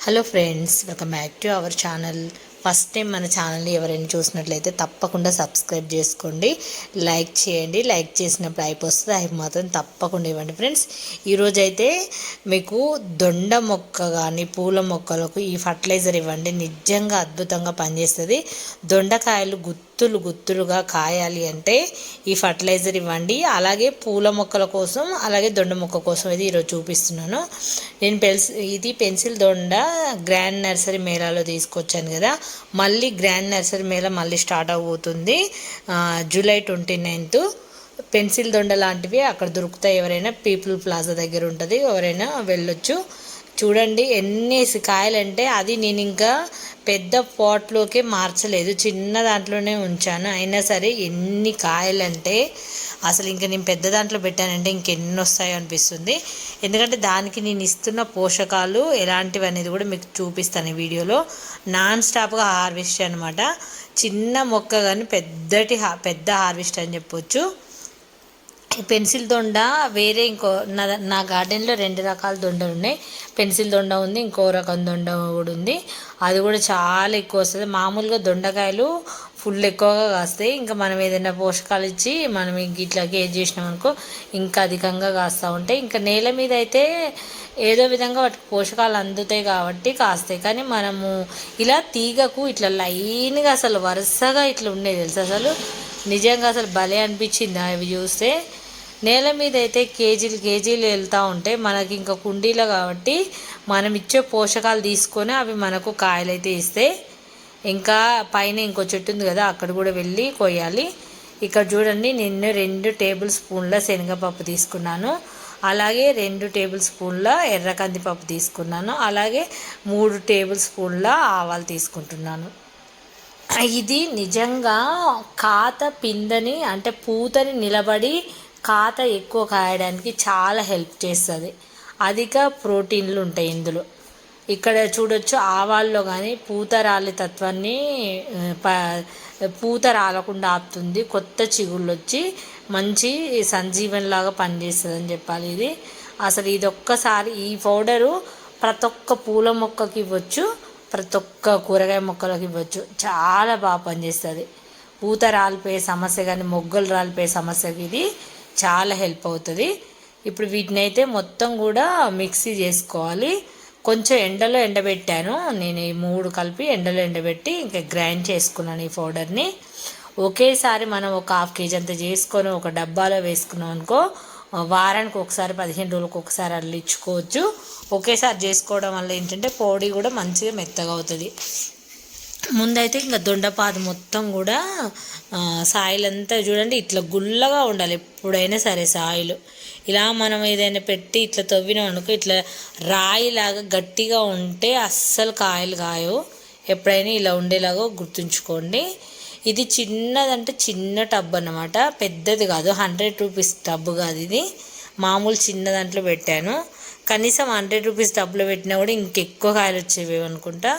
Hello friends, welcome back to our channel. First time మన ఛానల్ని ఎవరైనా చూసినట్లయితే తప్పకుండా సబ్స్క్రైబ్ చేసుకోండి, లైక్ చేయండి. లైక్ చేసినప్పుడు హైప్ వస్తుంది, హైప్ మాత్రం తప్పకుండా ఇవ్వండి ఫ్రెండ్స్. ఈరోజైతే మీకు దొండ మొక్క కానీ పూల మొక్కలకు ఈ ఫర్టిలైజర్ ఇవ్వండి, నిజంగా అద్భుతంగా పనిచేస్తుంది. దొండకాయలు గుత్తులుగా కాయాలి అంటే ఈ ఫర్టిలైజర్ ఇవ్వండి. అలాగే పూల మొక్కల కోసం, అలాగే దొండ మొక్క కోసం ఇది ఈరోజు చూపిస్తున్నాను. నేను ఇది పెన్సిల్ దొండ గ్రాండ్ నర్సరీ మేళాలో తీసుకొచ్చాను కదా. మళ్ళీ గ్రాండ్ నర్సరీ మేళా మళ్ళీ స్టార్ట్ అవబోతుంది జూలై 29th. పెన్సిల్ దొండ లాంటివి అక్కడ దొరుకుతాయి, ఎవరైనా పీపుల్ ప్లాజా దగ్గర ఉంటుంది, ఎవరైనా వెళ్ళొచ్చు. చూడండి ఎన్ని కాయలంటే, అది నేను ఇంకా పెద్ద పాట్లోకి మార్చలేదు, చిన్న దాంట్లోనే ఉంచాను. అయినా సరే ఎన్ని కాయలంటే అసలు ఇంకా నేను పెద్ద దాంట్లో పెట్టానంటే ఇంకెన్ని వస్తాయో అనిపిస్తుంది. ఎందుకంటే దానికి నేను ఇస్తున్న పోషకాలు ఎలాంటివి అనేది కూడా మీకు చూపిస్తాను ఈ వీడియోలో. నాన్ స్టాప్గా హార్వెస్ట్ అనమాట. చిన్న మొక్క కానీ పెద్ద హార్వెస్ట్ అని చెప్పొచ్చు. ఈ పెన్సిల్ దొండ వేరే నా గార్డెన్లో 2 రకాల దొండలు ఉన్నాయి. పెన్సిల్ దొండ ఉంది, ఇంకో రకం దొండ కూడా ఉంది. అది కూడా చాలా ఎక్కువ వస్తుంది. మామూలుగా దొండకాయలు ఫుల్ ఎక్కువగా కాస్తాయి. ఇంకా మనం ఏదైనా పోషకాలు ఇచ్చి మనం ఇట్లా కేర్ చేసినాం అనుకో ఇంకా అధికంగా కాస్తూ ఉంటాయి. ఇంకా నేల మీద అయితే ఏదో విధంగా వాటికి పోషకాలు అందుతాయి కాబట్టి కాస్తాయి. కానీ మనము ఇలా తీగకు ఇట్లా లైన్గా అసలు వరుసగా ఇట్లా ఉండేది తెలుసు. అసలు నిజంగా అసలు భలే అనిపించింది అవి చూస్తే. నేల మీద అయితే కేజీలు వెళ్తూ ఉంటాయి. మనకి ఇంకా కుండీలో కాబట్టి మనం ఇచ్చే పోషకాలు తీసుకొని అవి మనకు కాయలు అయితే ఇస్తాయి. ఇంకా పైన ఇంకో చెట్టు ఉంది కదా, అక్కడ కూడా వెళ్ళి కొయ్యాలి. ఇక్కడ చూడండి, నేను 2 టేబుల్ స్పూన్ల శనగపప్పు తీసుకున్నాను, అలాగే 2 టేబుల్ స్పూన్ల ఎర్ర కందిపప్పు తీసుకున్నాను, అలాగే 3 టేబుల్ స్పూన్ల ఆవాలు తీసుకుంటున్నాను. ఇది నిజంగా కాత పిందని అంటే పూతని నిలబడి కాత ఎక్కువ కాయడానికి చాలా హెల్ప్ చేస్తుంది. అధిక ప్రోటీన్లు ఉంటాయి ఇందులో. ఇక్కడ చూడొచ్చు, ఆవాల్లో కానీ పూత రాలి తత్వాన్ని పూత రాలకుండా ఆపుతుంది. కొత్త చిగుళ్ళు వచ్చి మంచి సంజీవనిలాగా పనిచేస్తుంది అని చెప్పాలి. ఇది అసలు ఇది ఒక్కసారి ఈ పౌడరు ప్రతి ఒక్క పూల మొక్కకి ఇవ్వచ్చు, ప్రతి ఒక్క కూరగాయ మొక్కలకి ఇవ్వచ్చు. చాలా బాగా పనిచేస్తుంది. పూత రాలిపోయే సమస్య కానీ మొగ్గలు రాలిపోయే సమస్యకి ఇది చాలా హెల్ప్ అవుతుంది. ఇప్పుడు వీటిని అయితే మొత్తం కూడా మిక్సీ చేసుకోవాలి. కొంచెం ఎండలో ఎండబెట్టాను నేను, ఈ 3 కలిపి ఎండలో ఎండబెట్టి ఇంకా గ్రైండ్ చేసుకున్నాను ఈ పౌడర్ని. ఒకేసారి మనం ఒక 1/2 kg అంత చేసుకొని ఒక డబ్బాలో వేసుకున్నాం అనుకో, వారానికి ఒకసారి 15 రోజులకు ఒకసారి అట్లా ఇచ్చుకోవచ్చు. ఒకేసారి చేసుకోవడం వల్ల ఏంటంటే పొడి కూడా మంచిగా మెత్తగా అవుతుంది. ముందైతే ఇంకా దొండపాదు మొత్తం కూడా సాయిల్ అంతా చూడండి ఇట్లా గుల్లగా ఉండాలి ఎప్పుడైనా సరే. సాయిలు ఇలా మనం ఏదైనా పెట్టి ఇట్లా తవ్వినాం అనుకో, ఇట్లా రాయిలాగా గట్టిగా ఉంటే అస్సలు కాయలు కాయవు. ఎప్పుడైనా ఇలా ఉండేలాగా గుర్తుంచుకోండి. ఇది చిన్నదంటే చిన్న టబ్ అన్నమాట, పెద్దది కాదు. 100 రూపీస్ టబ్ కాదు ఇది, మామూలు చిన్న దాంట్లో పెట్టాను. కనీసం 100 రూపీస్ టబ్లో పెట్టినా కూడా ఇంకెక్కువ కాయలు వచ్చేవి అనుకుంటా.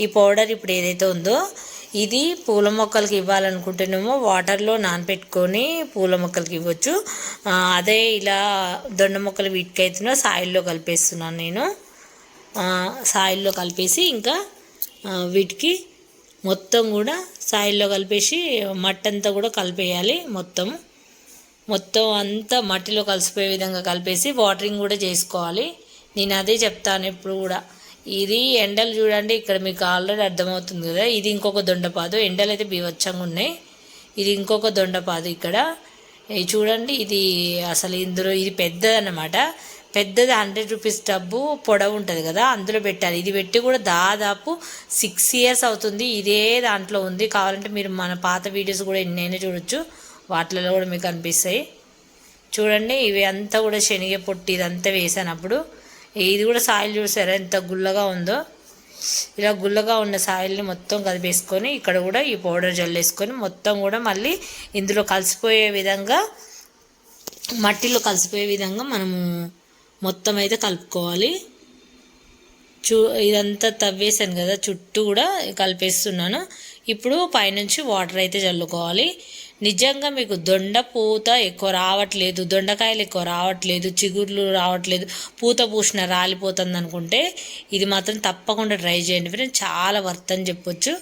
ఈ పౌడర్ ఇప్పుడు ఏదైతే ఉందో ఇది పూల మొక్కలకి ఇవ్వాలనుకుంటేనేమో వాటర్లో నానబెట్టుకొని పూల మొక్కలకి ఇవ్వచ్చు. అదే ఇలా దొండ మొక్కలు వీటికైతేనో సాయిల్లో కలిపేస్తున్నాను నేను. సాయిల్లో కలిపేసి ఇంకా వీటికి మొత్తం కూడా సాయిల్లో కలిపేసి మట్టి అంతా కూడా కలిపేయాలి. మొత్తం అంతా మట్టిలో కలిసిపోయే విధంగా కలిపేసి వాటరింగ్ కూడా చేసుకోవాలి. నేను అదే చెప్తాను ఎప్పుడు కూడా. ఇది ఎండలు చూడండి, ఇక్కడ మీకు ఆల్రెడీ అర్థమవుతుంది కదా. ఇది ఇంకొక దొండపాదు, ఎండలు అయితే బీవచ్చంగా ఉన్నాయి. ఇది ఇంకొక దొండపాదు ఇక్కడ చూడండి. ఇది అసలు ఇందులో ఇది పెద్దదన్నమాట. పెద్దది 100 రూపీస్ టబ్బు పొడవు ఉంటుంది కదా, అందులో పెట్టాలి. ఇది పెట్టి కూడా దాదాపు 6 years అవుతుంది. ఇదే దాంట్లో ఉంది. కావాలంటే మీరు మన పాత వీడియోస్ కూడా ఎన్నైనా చూడొచ్చు, వాటిలో కూడా మీకు అనిపిస్తాయి. చూడండి, ఇవి అంతా కూడా శనగ పొట్టి ఇదంతా వేసానప్పుడు. ఇది కూడా సాయిల్ చూసారా ఎంత గుల్లగా ఉందో. ఇలా గుల్లగా ఉన్న సాయిల్ని మొత్తం కలిపేసుకొని ఇక్కడ కూడా ఈ పౌడర్ జల్లేసుకొని మొత్తం కూడా మళ్ళీ ఇందులో కలిసిపోయే విధంగా, మట్టిలో కలిసిపోయే విధంగా మనము మొత్తం అయితే కలుపుకోవాలి. ఇదంతా తవ్వేసాను కదా, చుట్టూ కూడా కలిపేస్తున్నాను. ఇప్పుడు పైనుంచి వాటర్ అయితే చల్లుకోవాలి. నిజంగా మీకు దొండ పూత ఎక్కువ రావట్లేదు, దొండకాయలు ఎక్కువ రావట్లేదు, చిగుర్లు రావట్లేదు, పూత పూసిన రాలిపోతుంది అనుకుంటే ఇది మాత్రం తప్పకుండా ట్రై చేయండి ఫ్రెండ్స్. చాలా వర్త్ అని చెప్పొచ్చు.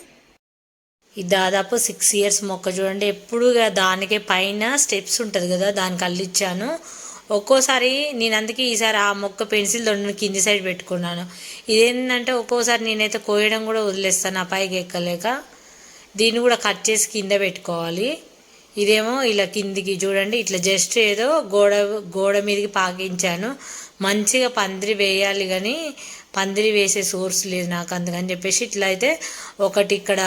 ఇది దాదాపు 6 years మొక్క చూడండి. ఎప్పుడు దానికే పైన స్టెప్స్ ఉంటుంది కదా, దానికి అల్లిచ్చాను. ఒక్కోసారి నేను అందుకే ఈసారి ఆ మొక్క పెన్సిల్ దొండను కింది సైడ్ పెట్టుకున్నాను. ఇదేంటంటే ఒక్కోసారి నేనైతే కోయడం కూడా వదిలేస్తాను ఆ పైకి ఎక్కలేక. దీన్ని కూడా కట్ చేసి కింద పెట్టుకోవాలి. ఇదేమో ఇలా కిందికి చూడండి, ఇట్లా జస్ట్ ఏదో గోడ మీదకి పాకించాను. మంచిగా పందిరి వేయాలి కానీ పందిరి వేసే సోర్స్ లేదు నాకు, అందుకని చెప్పేసి ఇట్లా అయితే ఒకటి ఇక్కడ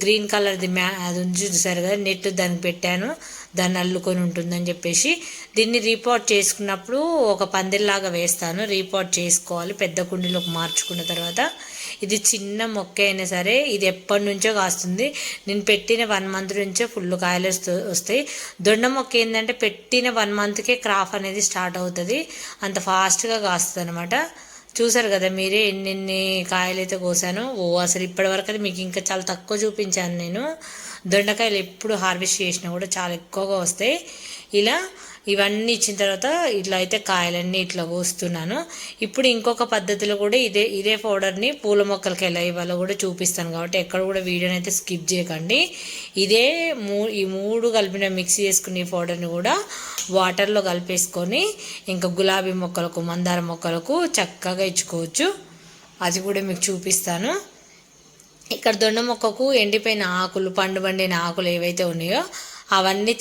గ్రీన్ కలర్ది అది చూసారు కదా, నెట్ దానికి పెట్టాను, దాన్ని అల్లుకొని ఉంటుందని చెప్పేసి. దీన్ని రీపాట్ చేసుకున్నప్పుడు ఒక పందిరిలాగా వేస్తాను. రీపాట్ చేసుకోవాలి పెద్ద కుండీలోకి మార్చుకున్న తర్వాత. ఇది చిన్న మొక్క అయినా సరే ఇది ఎప్పటి నుంచో కాస్తుంది. నేను పెట్టిన 1 month నుంచే ఫుల్ కాయలు వస్తాయి. దొండ మొక్క ఏంటంటే పెట్టిన 1 monthకే క్రాప్ అనేది స్టార్ట్ అవుతుంది, అంత ఫాస్ట్గా కాస్తుంది అనమాట. చూసారు కదా మీరే ఎన్నెన్ని కాయలు అయితే కోసాను. అసలు ఇప్పటివరకు అది మీకు ఇంకా చాలా తక్కువ చూపించాను నేను. దొండకాయలు ఎప్పుడు హార్వెస్ట్ చేసినా కూడా చాలా ఎక్కువగా వస్తాయి. ఇలా ఇవన్నీ ఇచ్చిన తర్వాత ఇట్లా అయితే కాయలన్నీ ఇట్లా కోస్తున్నాను. ఇప్పుడు ఇంకొక పద్ధతిలో కూడా ఇదే పౌడర్ని పూల మొక్కలకి ఎలా ఇవ్వాలో కూడా చూపిస్తాను, కాబట్టి ఎక్కడ కూడా వీడియోని అయితే స్కిప్ చేయకండి. ఇదే ఈ 3 కలిపిన మిక్స్ చేసుకుని ఈ పౌడర్ని కూడా వాటర్లో కలిపేసుకొని ఇంకా గులాబీ మొక్కలకు, మందార మొక్కలకు చక్కగా ఇచ్చుకోవచ్చు. అది కూడా మీకు చూపిస్తాను. ఇక్కడ దొండ మొక్కకు ఎండిపోయిన ఆకులు, పండు పండిన ఆకులు ఏవైతే ఉన్నాయో అవన్నీ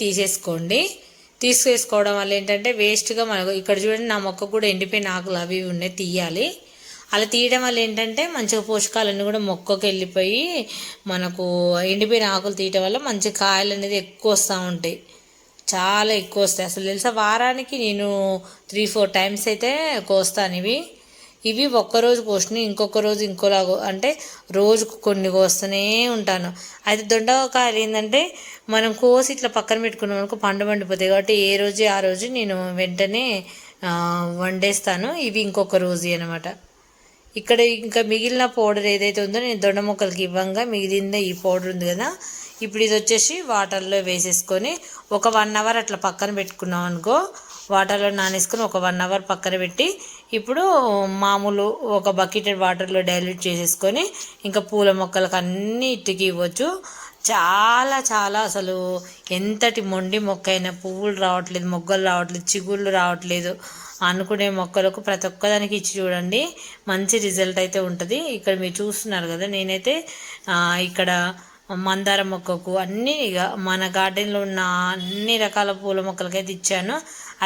తీసేసుకోవడం వల్ల ఏంటంటే వేస్ట్గా మనకు ఇక్కడ చూడండి, నా మొక్క కూడా ఎండిపోయిన ఆకులు అవి ఉన్నాయి, తీయాలి. అలా తీయడం వల్ల ఏంటంటే మంచిగా పోషకాలన్నీ కూడా మొక్కకు వెళ్ళిపోయి మనకు ఎండిపోయిన ఆకులు తీయడం వల్ల మంచి కాయలు అనేది ఎక్కువ వస్తూ ఉంటాయి, చాలా ఎక్కువ వస్తాయి. అసలు తెలుసా, వారానికి నేను 3-4 times అయితే కోస్తాను. ఇవి ఒక్కరోజు కోసినాయి, ఇంకొక రోజు ఇంకోలాగా, అంటే రోజుకు కొన్ని కోస్తూనే ఉంటాను. అయితే దొండకాయలు ఏంటంటే మనం కోసి ఇట్లా పక్కన పెట్టుకున్నాం అనుకో పండు పండిపోతాయి, కాబట్టి ఏ రోజు ఆ రోజు నేను వెంటనే వండేస్తాను. ఇవి ఇంకొక రోజు అనమాట. ఇక్కడ ఇంకా మిగిలిన పౌడర్ ఏదైతే ఉందో నేను దొండ మొక్కలకి ఇవ్వంగా మిగిలిందే ఈ పౌడర్ ఉంది కదా, ఇప్పుడు ఇది వచ్చేసి వాటర్లో వేసేసుకొని ఒక 1 hour అట్లా పక్కన పెట్టుకున్నాం అనుకో, వాటర్లో నానేసుకొని ఒక 1 hour పక్కన పెట్టి ఇప్పుడు మామూలు ఒక బకెటెడ్ వాటర్లో డైల్యూట్ చేసేసుకొని ఇంకా పూల మొక్కలకు అన్నీ ఇట్టుకి ఇవ్వచ్చు. చాలా చాలా అసలు ఎంతటి మొండి మొక్క అయినా పువ్వులు రావట్లేదు, మొగ్గలు రావట్లేదు, చిగుళ్ళు రావట్లేదు అనుకునే మొక్కలకు ప్రతి ఒక్కదానికి ఇచ్చి చూడండి, మంచి రిజల్ట్ అయితే ఉంటుంది. ఇక్కడ మీరు చూస్తున్నారు కదా, నేనైతే ఇక్కడ మందార మొక్కకు అన్నీ ఇక మన గార్డెన్లో ఉన్న అన్ని రకాల పూల మొక్కలకైతే ఇచ్చాను.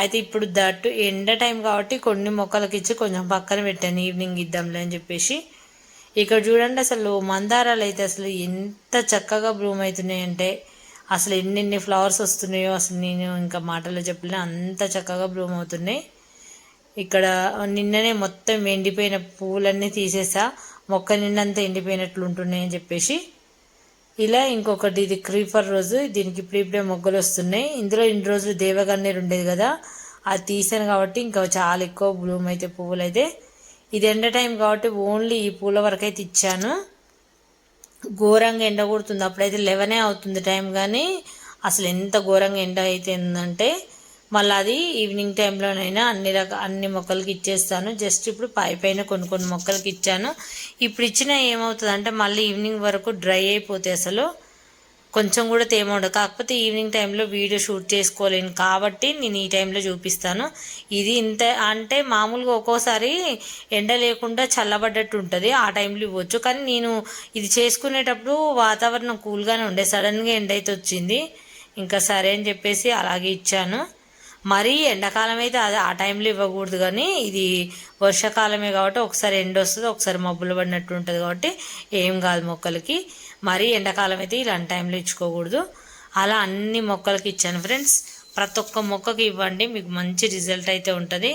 అయితే ఇప్పుడు దట్టు ఎండ టైం కాబట్టి కొన్ని మొక్కలకి ఇచ్చి కొంచెం పక్కన పెట్టాను, ఈవినింగ్ ఇద్దాంలే అని చెప్పేసి. ఇక్కడ చూడండి అసలు మందారాలు అయితే అసలు ఎంత చక్కగా బ్లూమ్ అవుతున్నాయంటే అసలు ఎన్నెన్ని ఫ్లవర్స్ వస్తున్నాయో అసలు నేను ఇంకా మాటల్లో చెప్పలేను, అంత చక్కగా బ్లూమ్ అవుతున్నాయి. ఇక్కడ నిన్ననే మొత్తం ఎండిపోయిన పువ్వులన్నీ తీసేసా, మొక్క నిండంతా ఎండిపోయినట్లు ఉంటున్నాయని చెప్పేసి. ఇలా ఇంకొకటి ఇది క్రీపర్ రోజు, దీనికి ఇప్పుడే మొగ్గలు వస్తున్నాయి. ఇందులో ఇన్ని రోజులు దేవగన్నేరు ఉండేది కదా, అది తీసాను కాబట్టి ఇంకా చాలా ఎక్కువ బ్లూమ్ అయితే పువ్వులు అయితే. ఇది ఎండ టైం కాబట్టి ఓన్లీ ఈ పూల వరకు అయితే ఇచ్చాను. ఘోరంగా ఎండ కొడుతుంది, అప్పుడైతే 11 అవుతుంది టైం, కానీ అసలు ఎంత ఘోరంగా ఎండ అయితే ఉందంటే మళ్ళీ అది ఈవినింగ్ టైంలోనైనా అన్ని మొక్కలకి ఇచ్చేస్తాను. జస్ట్ ఇప్పుడు పైన కొన్ని మొక్కలకి ఇచ్చాను. ఇప్పుడు ఇచ్చిన ఏమవుతుంది అంటే మళ్ళీ ఈవినింగ్ వరకు డ్రై అయిపోతాయి, అసలు కొంచెం కూడా తేమ ఉండదు. కాకపోతే ఈవినింగ్ టైంలో వీడియో షూట్ చేసుకోలేను కాబట్టి నేను ఈ టైంలో చూపిస్తాను. ఇది ఇంత అంటే మామూలుగా ఒక్కోసారి ఎండ లేకుండా చల్లబడ్డట్టు ఉంటుంది, ఆ టైంలో ఇవ్వచ్చు. కానీ నేను ఇది చేసుకునేటప్పుడు వాతావరణం కూల్గానే ఉండే, సడన్గా ఎండ అయితే వచ్చింది, ఇంకా సరే అని చెప్పేసి అలాగే ఇచ్చాను. మరీ ఎండాకాలం అయితే అది ఆ టైంలో ఇవ్వకూడదు, కానీ ఇది వర్షాకాలమే కాబట్టి ఒకసారి ఎండ వస్తుంది, ఒకసారి మబ్బులు పడినట్టు ఉంటుంది కాబట్టి ఏం కాదు మొక్కలకి. మరీ ఎండాకాలం అయితే ఇలాంటి టైంలో ఇచ్చుకోకూడదు. అలా అన్ని మొక్కలకి ఇచ్చాను ఫ్రెండ్స్. ప్రతి ఒక్క మొక్కకి ఇవ్వండి, మీకు మంచి రిజల్ట్ అయితే ఉంటుంది.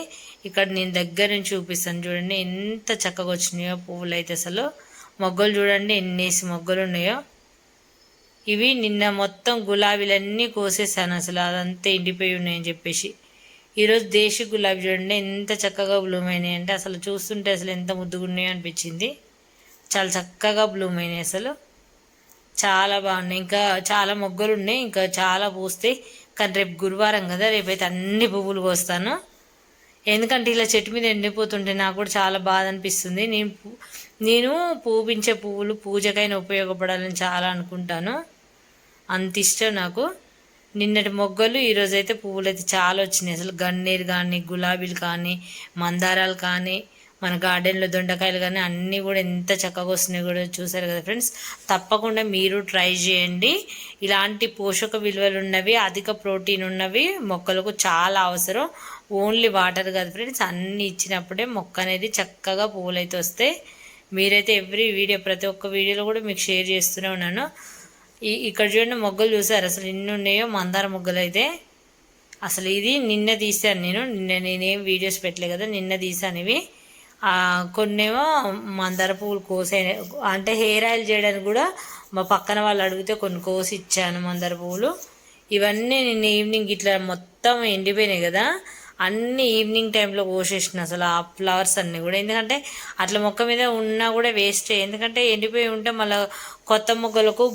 ఇక్కడ నేను దగ్గర నుంచి చూపిస్తాను చూడండి ఎంత చక్కగా వచ్చినాయో పువ్వులు అయితే. అసలు మొగ్గలు చూడండి ఎన్నేసి మొగ్గలు ఉన్నాయో. ఇవి నిన్న మొత్తం గులాబీలన్నీ కోసేసాను, అసలు అదంతా ఎండిపోయి ఉన్నాయని చెప్పేసి. ఈరోజు దేశీ గులాబీ చూడండి ఎంత చక్కగా బ్లూమ్ అయినాయి అంటే అసలు చూస్తుంటే అసలు ఎంత ముద్దుగా ఉన్నాయో అనిపించింది. చాలా చక్కగా బ్లూమ్ అయినాయి అసలు. చాలా బాగున్నాయి. ఇంకా చాలా మొగ్గలు ఉన్నాయి, ఇంకా చాలా పూస్తాయి. కానీ రేపు గురువారం కదా, రేపైతే అన్ని పువ్వులు కోస్తాను. ఎందుకంటే ఇలా చెట్టు మీద ఎండిపోతుంటే నాకు కూడా చాలా బాధ అనిపిస్తుంది. నేను పూపించే పువ్వులు పూజకైనా ఉపయోగపడాలని చాలా అనుకుంటాను. అంత ఇష్టం నాకు. నిన్నటి మొగ్గలు ఈరోజైతే పువ్వులు అయితే చాలా వచ్చినాయి. అసలు గన్నేరు కానీ, గులాబీలు కానీ, మందారాలు కానీ, మన గార్డెన్లో దొండకాయలు కానీ అన్నీ కూడా ఎంత చక్కగా వస్తున్నాయి కూడా చూసారు కదా ఫ్రెండ్స్. తప్పకుండా మీరు ట్రై చేయండి. ఇలాంటి పోషక విలువలు ఉన్నవి, అధిక ప్రోటీన్ ఉన్నవి మొక్కలకు చాలా అవసరం. ఓన్లీ వాటర్ కాదు ఫ్రెండ్స్, అన్నీ ఇచ్చినప్పుడే మొక్క అనేది చక్కగా పువ్వులు అయితే వస్తాయి. మీరైతే ఎవ్రీ వీడియో, ప్రతి ఒక్క వీడియోలో కూడా మీకు షేర్ చేస్తూనే ఉన్నాను. ఇక్కడ చూడండి మొగ్గలు చూసారు అసలు ఎన్ని ఉన్నాయో, మందార మొగ్గలు అయితే. అసలు ఇది నిన్న తీసాను నేనేం వీడియోస్ పెట్టలే కదా, నిన్న తీసాను ఇవి. కొన్నేమో మందార పువ్వులు కోసాయి, అంటే హెయిర్ ఆయిల్ చేయడానికి కూడా మా పక్కన వాళ్ళు అడిగితే కొన్ని కోసి ఇచ్చాను మందార పువ్వులు. ఇవన్నీ నిన్న ఈవినింగ్ ఇట్లా మొత్తం ఎండిపోయినాయి కదా, అన్ని ఈవినింగ్ టైంలో కోసేసిన అసలు ఆ ఫ్లవర్స్ అన్నీ కూడా. ఎందుకంటే అట్లా మొక్క మీద ఉన్నా కూడా వేస్టే, ఎందుకంటే ఎండిపోయి ఉంటే మళ్ళీ కొత్త మొగ్గలకు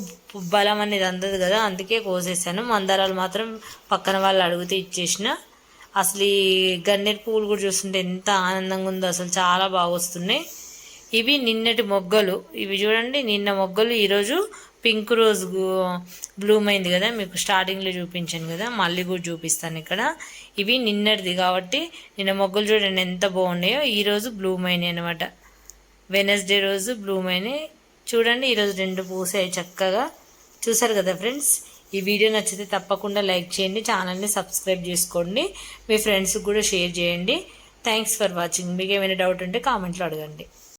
బలం అనేది అందదు కదా, అందుకే కోసేసాను. మందారాలు మాత్రం పక్కన వాళ్ళు అడిగితే ఇచ్చేసిన. అసలు ఈ గన్నేరు పువ్వులు కూడా చూస్తుంటే ఎంత ఆనందంగా ఉందో, అసలు చాలా బాగా వస్తున్నాయి. ఇవి నిన్నటి మొగ్గలు, ఇవి చూడండి నిన్న మొగ్గలు. ఈరోజు పింక్ రోజ్ బ్లూమ్ అయింది కదా, మీకు స్టార్టింగ్లో చూపించాను కదా, మళ్ళీ కూడా చూపిస్తాను ఇక్కడ. ఇవి నిన్నటిది కాబట్టి నిన్న మొగ్గలు చూడండి ఎంత బాగున్నాయో. ఈరోజు బ్లూమ్ అయినాయి అనమాట, వెనస్డే రోజు బ్లూమ్ అయినాయి. చూడండి ఈరోజు 2 పూసాయి చక్కగా. చూసారు కదా ఫ్రెండ్స్. ఈ వీడియో నచ్చితే తప్పకుండా లైక్ చేయండి, ఛానల్ని సబ్స్క్రైబ్ చేసుకోండి, మీ ఫ్రెండ్స్కి కూడా షేర్ చేయండి. Thanks for watching. మీకు ఏమైనా డౌట్ ఉంటే కామెంట్లో అడగండి.